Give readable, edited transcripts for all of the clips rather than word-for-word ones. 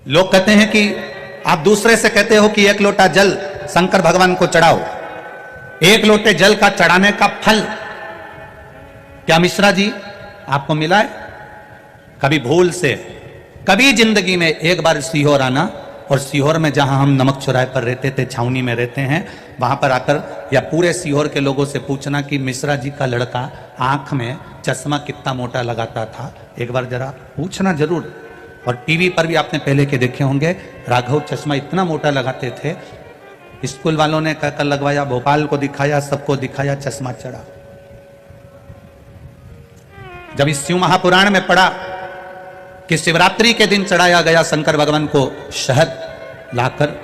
लोग कहते हैं कि आप दूसरे से कहते हो कि एक लोटा जल शंकर भगवान को चढ़ाओ, एक लोटे जल का चढ़ाने का फल क्या मिश्रा जी आपको मिला है? कभी भूल से, कभी जिंदगी में एक बार सीहोर आना, और सीहोर में जहां हम नमक चौराहे पर रहते थे, छावनी में रहते हैं, वहां पर आकर या पूरे सीहोर के लोगों से पूछना कि मिश्रा जी का लड़का आंख में चश्मा कितना मोटा लगाता था, एक बार जरा पूछना जरूर। और टीवी पर भी आपने पहले के देखे होंगे, राघव चश्मा इतना मोटा लगाते थे, स्कूल वालों ने कहकर लगवाया, भोपाल को दिखाया, सबको दिखाया, चश्मा चढ़ा। जब इस शिव महापुराण में पढ़ा कि शिवरात्रि के दिन चढ़ाया गया शंकर भगवान को शहद लाकर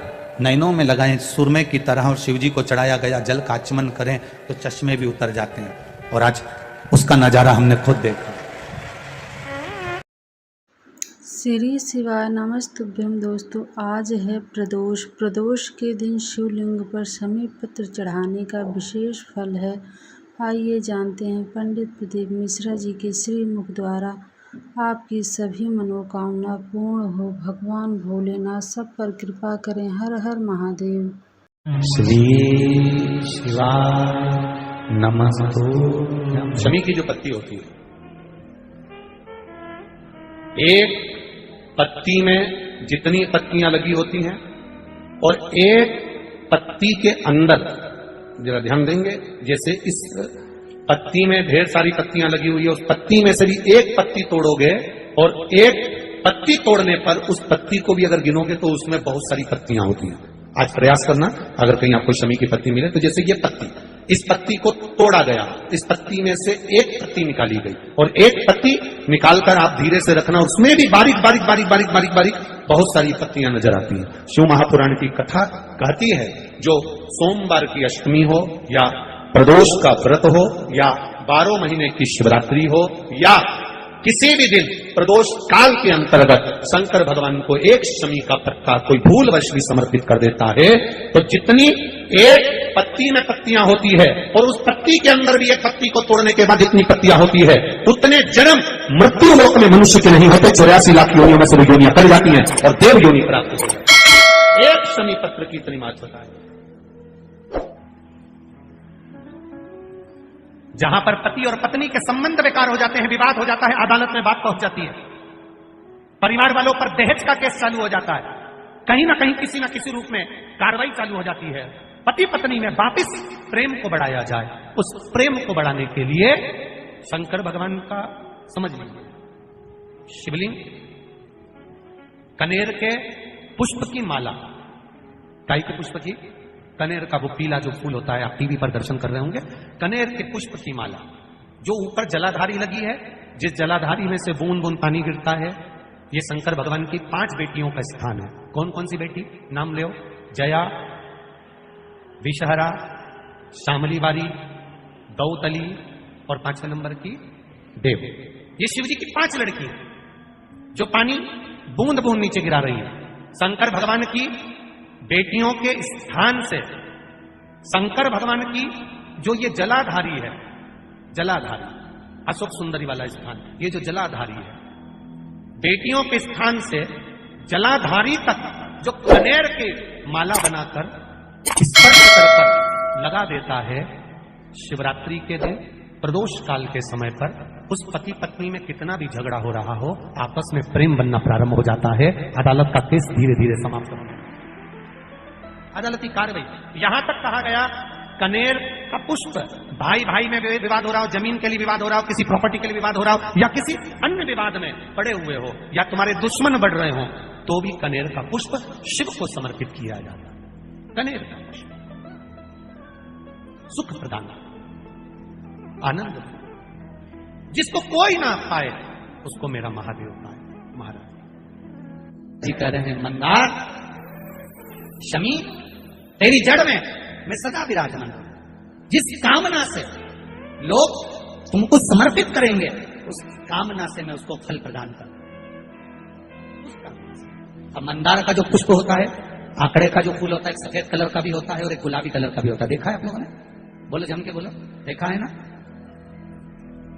नैनों में लगाएं सुरमे की तरह, और शिव जी को चढ़ाया गया जल का आचमन करें तो चश्मे भी उतर जाते हैं, और आज उसका नजारा हमने खुद देखा। श्री शिवाय नमस्तुभ्यम। दोस्तों, आज है प्रदोष। प्रदोष के दिन शिवलिंग पर शमी पत्र चढ़ाने का विशेष फल है। आइए जानते हैं पंडित प्रदीप मिश्रा जी के श्री मुख द्वारा। आपकी सभी मनोकामना पूर्ण हो, भगवान भोलेनाथ सब पर कृपा करें। हर हर महादेव। श्री शिवाय नमस्तुभ्यम। शमी की जो पत्ती होती है, एक पत्ती में जितनी पत्तियां लगी होती हैं, और एक पत्ती के अंदर जरा ध्यान देंगे, जैसे इस पत्ती में ढेर सारी पत्तियां लगी हुई है, उस पत्ती में से भी एक पत्ती तोड़ोगे, और एक पत्ती तोड़ने पर उस पत्ती को भी अगर गिनोगे तो उसमें बहुत सारी पत्तियां होती हैं। आज प्रयास करना, अगर कहीं आपको शमी की पत्ती मिले तो जैसे ये पत्ती, इस पत्ती को तोड़ा गया, इस पत्ती में से एक पत्ती निकाली गई, और एक पत्ती निकालकर आप धीरे से रखना, उसमें भी बारीक बारीक बारीक बारीक बारीक बारीक बहुत सारी पत्तियां नजर आती हैं। शिव महापुराण की कथा कहती है, जो सोमवार की अष्टमी हो, या प्रदोष का व्रत हो, या 12 महीने की शिवरात्रि हो, या किसी भी दिन प्रदोष काल के अंतर्गत शंकर भगवान को एक शमी का पत्ता कोई भूलवश भी समर्पित कर देता है, तो जितनी एक पत्ती में पत्तियां होती है, और उस पत्ती के अंदर भी एक पत्ती को तोड़ने के बाद जितनी पत्तियां होती है, उतने जन्म मृत्यु लोक में मनुष्य के नहीं होते। 84 लाख योनियों में से भी योनियां कर जाती हैं और देव योनि प्राप्त होती है। एक शमी पत्र की इतनी महत्वता है। जहां पर पति और पत्नी के संबंध बेकार हो जाते हैं, विवाद हो जाता है, अदालत में बात पहुंच जाती है, परिवार वालों पर दहेज का केस चालू हो जाता है, कहीं ना कहीं किसी न किसी रूप में कार्रवाई चालू हो जाती है, पति पत्नी में वापिस प्रेम को बढ़ाया जाए, उस प्रेम को बढ़ाने के लिए शंकर भगवान का समझ लीजिए, शिवलिंग, कनेर के पुष्प की माला, गाय के पुष्प की, कनेर का वो पीला जो फूल होता है, आप टीवी पर दर्शन कर रहे होंगे, कनेर के पुष्प की माला, जो ऊपर जलाधारी लगी है, जिस जलाधारी में से बूंद बूंद पानी गिरता है, ये शंकर भगवान की 5 बेटियों का स्थान है। कौन कौन सी बेटी? नाम लो, जया, विषहरा, शामली बारी, दौतली, और 5वें नंबर की देव। ये शिव जी की 5 लड़की है जो पानी बूंद बूंद नीचे गिरा रही है। शंकर भगवान की बेटियों के स्थान से शंकर भगवान की जो ये जलाधारी है, जलाधारी अशोक सुंदरी वाला स्थान, ये जो जलाधारी है, बेटियों के स्थान से जलाधारी तक जो कनेर के माला बनाकर स्पर्श कर लगा देता है, शिवरात्रि के दिन प्रदोष काल के समय पर उस पति पत्नी में कितना भी झगड़ा हो रहा हो, आपस में प्रेम बनना प्रारंभ हो जाता है। अदालत का केस धीरे धीरे समाप्त होता है, अदालती कार्रवाई। यहां तक कहा गया, कनेर का पुष्प, भाई भाई में विवाद हो रहा हो, जमीन के लिए विवाद हो रहा हो, किसी प्रॉपर्टी के लिए विवाद हो रहा हो, या किसी अन्य विवाद में पड़े हुए हो, या तुम्हारे दुश्मन बढ़ रहे हो, तो भी कनेर का पुष्प शिव को समर्पित किया जाता है। कनेर का पुष्प सुख प्रदान, आनंद, जिसको कोई ना पाए उसको मेरा महादेव पाए। महाराज जी कह रहे हैं, मंदार शमी तेरी जड़ में मैं सदा विराजमान हूं, जिस कामना से लोग तुमको समर्पित करेंगे, उस कामना से मैं उसको फल प्रदान करूं। अब मंदार का जो पुष्प होता है, आंकड़े का जो फूल होता है, एक सफेद कलर का भी होता है और एक गुलाबी कलर का भी होता है। देखा है आप लोगों ने? बोलो, जम के बोलो, देखा है ना?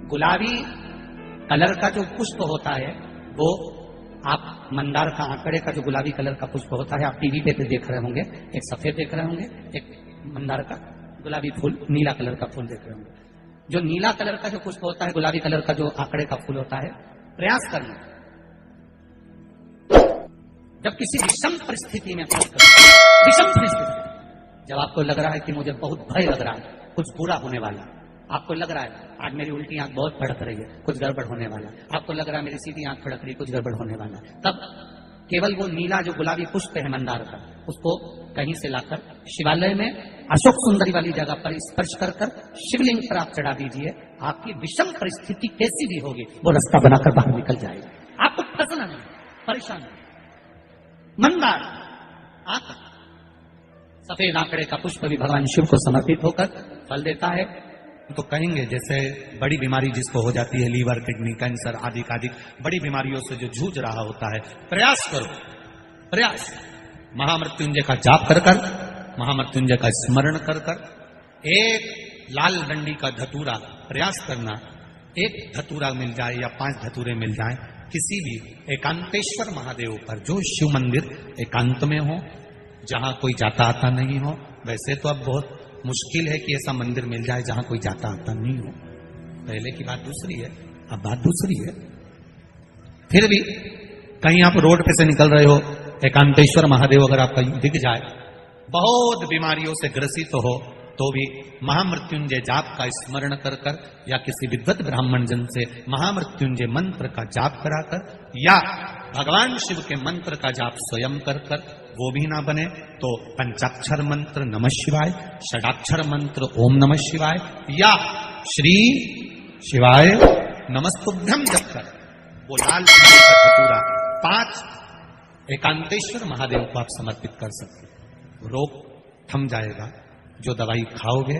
गुलाबी कलर का जो पुष्प होता है वो आप मंदार का आंकड़े का जो गुलाबी कलर का पुष्प होता है, आप टीवी पे देख रहे होंगे, एक सफेद देख रहे होंगे, एक मंदार का गुलाबी फूल, नीला कलर का फूल देख रहे होंगे। जो नीला कलर का जो पुष्प होता है, गुलाबी कलर का जो आंकड़े का फूल होता है, प्रयास करना जब किसी विषम परिस्थिति में विषम परिस्थिति, जब आपको लग रहा है कि मुझे बहुत भय लग रहा है, कुछ बुरा होने वाला, आपको लग रहा है आज मेरी उल्टी आंख बहुत फड़क रही है, कुछ गड़बड़ होने वाला, आपको लग रहा है मेरी सीधी आंख फड़क रही है, कुछ गड़बड़ होने वाला, तब केवल वो नीला जो गुलाबी पुष्प है मंदार का, उसको कहीं से लाकर शिवालय में अशोक सुंदरी वाली जगह पर स्पर्श कर कर शिवलिंग पर आप चढ़ा दीजिए। आपकी विषम परिस्थिति कैसी भी होगी वो रास्ता बनाकर बाहर निकल जाएगी, आपको फंसना नहीं, परेशान नहीं। मंदार आंख, सफेद आंकड़े का पुष्प भी भगवान शिव को समर्पित होकर फल देता है। तो कहेंगे जैसे बड़ी बीमारी जिसको हो जाती है, लीवर, किडनी, कैंसर आदि आदि बड़ी बीमारियों से जो जूझ रहा होता है, प्रयास करो, प्रयास महामृत्युंजय का जाप कर कर, महामृत्युंजय का स्मरण कर कर, एक लाल डंडी का धतूरा प्रयास करना, एक धतूरा मिल जाए या 5 धतूरे मिल जाए किसी भी एकांतेश्वर महादेव पर, जो शिव मंदिर एकांत में हो, जहां कोई जाता आता नहीं हो। वैसे तो अब बहुत मुश्किल है कि ऐसा मंदिर मिल जाए जहां कोई जाता आता नहीं हो, पहले की बात दूसरी है, अब बात दूसरी है। फिर भी कहीं आप रोड पे से निकल रहे हो, एकांतेश्वर महादेव अगर आपका दिख जाए, बहुत बीमारियों से ग्रसित हो, तो भी महामृत्युंजय जाप का स्मरण कर कर या किसी विद्वत ब्राह्मण जन से महामृत्युंजय मंत्र का जाप कराकर या भगवान शिव के मंत्र का जाप स्वयं कर कर, वो भी ना बने तो पंचाक्षर मंत्र नमः शिवाय, षडाक्षर मंत्र ओम नमः शिवाय या श्री शिवाय नमस्तुभ्यम जप कर वो लाल पूरा 5 एकांतेश्वर महादेव को आप समर्पित कर सकते। रोग थम जाएगा, जो दवाई खाओगे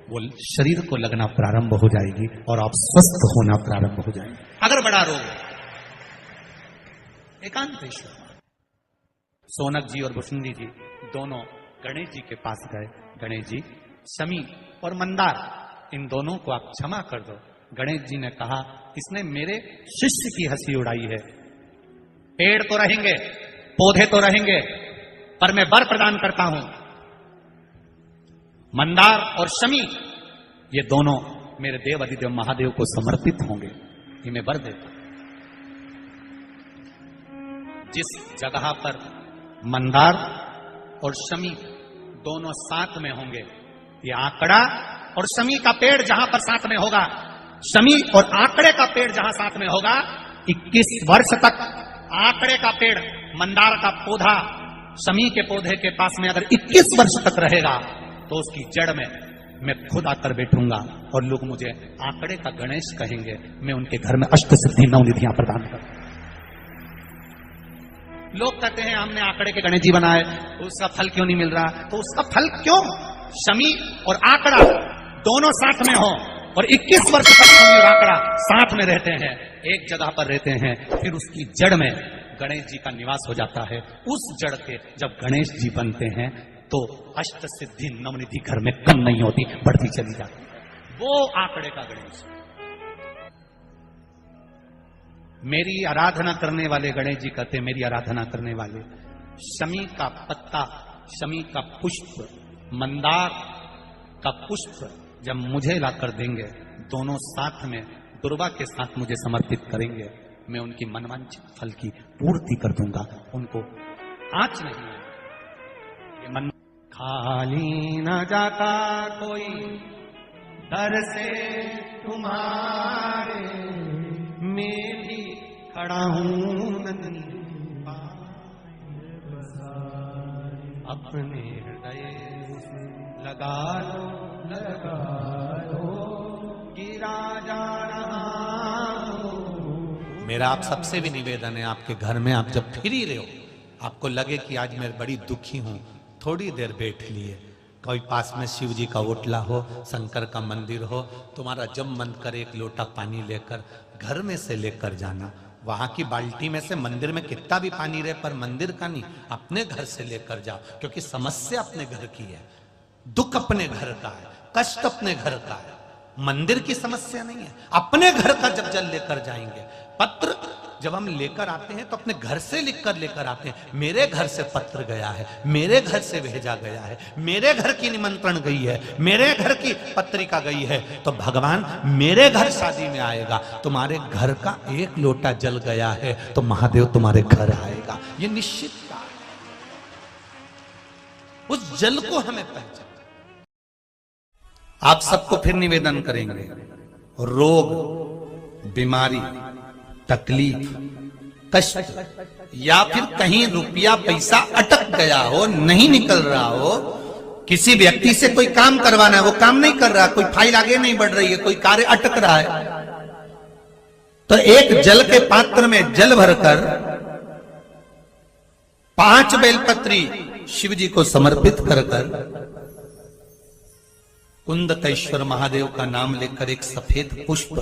वो शरीर को लगना प्रारंभ हो जाएगी और आप स्वस्थ होना प्रारंभ हो जाएंगे। अगर बड़ा रोग है, एकांतेश्वर सोनक जी और भुसुंडी जी दोनों गणेश जी के पास गए। गणेश जी, शमी और मंदार, इन दोनों को आप क्षमा कर दो। गणेश जी ने कहा, इसने मेरे शिष्य की हंसी उड़ाई है। पेड़ तो रहेंगे, पौधे तो रहेंगे, पर मैं वर प्रदान करता हूं, मंदार और शमी ये दोनों मेरे देव अधिदेव महादेव को समर्पित होंगे, ये मैं वर देता हूं। जिस जगह पर मंदार और शमी दोनों साथ में होंगे, ये आंकड़ा और शमी का पेड़ जहां पर साथ में होगा, शमी और आंकड़े का पेड़ जहां साथ में होगा, 21 वर्ष तक आंकड़े का पेड़, मंदार का पौधा शमी के पौधे के पास में अगर 21 वर्ष तक रहेगा तो उसकी जड़ में मैं खुद आकर बैठूंगा और लोग मुझे आंकड़े का गणेश कहेंगे। मैं उनके घर में अष्ट सिद्धि 9 निधियां प्रदान करूंगा। लोग कहते हैं हमने आंकड़े के गणेश जी बनाए, उसका फल क्यों नहीं मिल रहा? तो उसका फल क्यों? शमी और आंकड़ा दोनों साथ में हो और 21 वर्ष तक शमी और आंकड़ा साथ में रहते हैं, एक जगह पर रहते हैं, फिर उसकी जड़ में गणेश जी का निवास हो जाता है। उस जड़ के जब गणेश जी बनते हैं तो अष्ट सिद्धि नवनिधि घर में कम नहीं होती, बढ़ती चली जाती है। वो आंकड़े का गणेश। मेरी आराधना करने वाले गणेश जी कहते, मेरी आराधना करने वाले, शमी का पत्ता, शमी का पुष्प, मंदार का पुष्प जब मुझे लाकर देंगे, दोनों साथ में दुर्वा के साथ मुझे समर्पित करेंगे, मैं उनकी मनवांछित फल की पूर्ति कर दूंगा। उनको आंच नहीं है। ये मन खाली न जाता कोई दर से तुम्हारे, मैं भी खड़ा हूं नंदी अपने हृदय लगा लो गिरा जा रहा हूं। मेरा आप सबसे भी निवेदन है, आपके घर में आप जब फिर ही रहे हो, आपको लगे कि आज मैं बड़ी दुखी हूं, थोड़ी देर बैठ लिए, कोई पास में शिव जी का ओटला हो, शंकर का मंदिर हो, तुम्हारा जब मन करे एक लोटा पानी लेकर घर में से लेकर जाना। वहां की बाल्टी में से मंदिर में कितना भी पानी रहे, पर मंदिर का नहीं, अपने घर से लेकर जाओ, क्योंकि समस्या अपने घर की है, दुख अपने घर का है, कष्ट अपने घर का है, मंदिर की समस्या नहीं है। अपने घर का जब जल लेकर जाएंगे, पत्र जब हम लेकर आते हैं तो अपने घर से लिख कर लेकर आते हैं, मेरे घर से पत्र गया है, मेरे घर से भेजा गया है, मेरे घर की निमंत्रण गई है, मेरे घर की पत्रिका गई है, तो भगवान मेरे घर शादी में आएगा। तुम्हारे घर का एक लोटा जल गया है तो महादेव तुम्हारे घर आएगा, ये निश्चित बात है। उस जल को हमें पहचान। आप सबको फिर निवेदन करेंगे, रोग, बीमारी, तकलीफ, कष्ट, या फिर कहीं रुपया पैसा अटक गया हो, नहीं निकल रहा हो, किसी व्यक्ति से कोई काम करवाना है, वो काम नहीं कर रहा, कोई फाइल आगे नहीं बढ़ रही है, कोई कार्य अटक रहा है, तो एक जल के पात्र में जल भरकर 5 बेलपत्री शिव जी को समर्पित कर कुंदकेश्वर महादेव का नाम लेकर एक सफेद पुष्प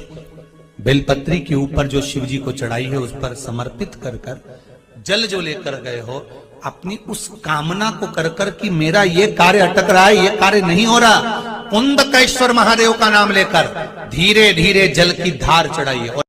बेलपत्री के ऊपर जो शिव जी को चढ़ाई है उस पर समर्पित कर जल जो लेकर गए हो, अपनी उस कामना को कर कि मेरा ये कार्य अटक रहा है, ये कार्य नहीं हो रहा, कुंदकेश्वर महादेव का नाम लेकर धीरे धीरे जल की धार चढ़ाइए।